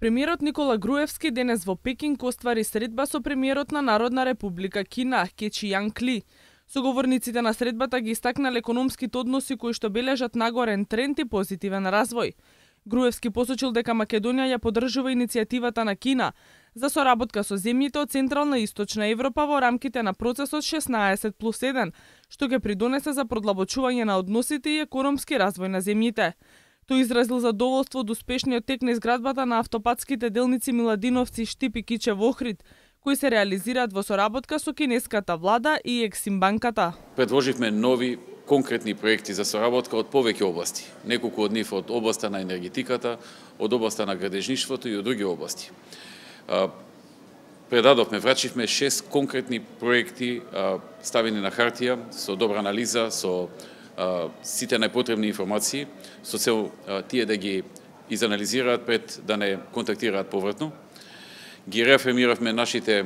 Премиерот Никола Груевски денес во Пекинг оствари средба со премиерот на Народна република Кина, Кечијанг Ли. Соговорниците на средбата ги истакнале економските односи кои што бележат нагорен тренд и позитивен развој. Груевски посочил дека Македонија ја поддржува иницијативата на Кина за соработка со земјите од Централна и Источна Европа во рамките на процесот 16+1, што ќе придонесе за продлабочување на односите и економски развој на земјите. Тој изразил задоволство од успешниот тек на изградбата на автопатските делници Миладиновци, Штип и Кичев Охрид, кои се реализираат во соработка со кинеската влада и Ексимбанката. Предложивме нови конкретни проекти за соработка од повеќе области. Неколку од нив од областа на енергетиката, од областа на градежништвото и од други области. Врачивме 6 конкретни проекти ставени на хартија со добра анализа, со сите најпотребни информации, со цел тие да ги изанализираат пред да не контактираат повратно. Ги реафирмиравме нашите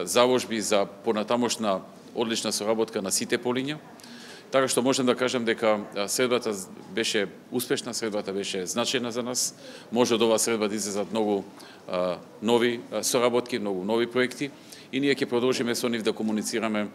заложби за понатамошна одлична соработка на сите полиња, така што можем да кажем дека средбата беше успешна, средбата беше значајна за нас. Може од оваа средба да излезат многу нови соработки, многу нови проекти и ние ќе продолжиме со нив да комуницираме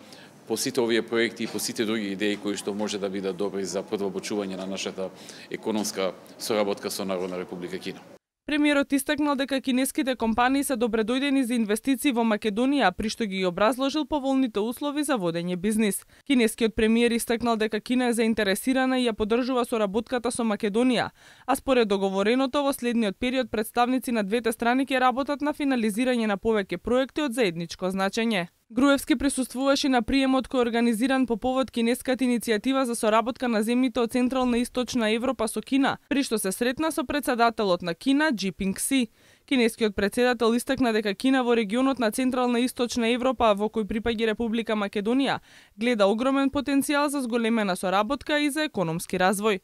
по сите овие проекти и по сите други идеи кои што може да бидат добри за продлабочување на нашата економска соработка со Народна република Кина. Премиерот истакнал дека кинеските компании се добредојдени за инвестиции во Македонија, при што ги образложил поволните услови за водење бизнис. Кинескиот премиер истакнал дека Кина е заинтересирана и ја поддржува соработката со Македонија, а според договореното во следниот период представници на двете страни ќе работат на финализирање на повеќе проекти од заедничко значење. Груевски присуствуваше на приемот кој организиран по повод кинеската иницијатива за соработка на земјите од Централна и Источна Европа со Кина, при што се сретна со председателот на Кина Џипинг Си. Кинескиот председател истакна дека Кина во регионот на Централна и Источна Европа, во кој припаѓа Република Македонија, гледа огромен потенцијал за зголемена соработка и за економски развој.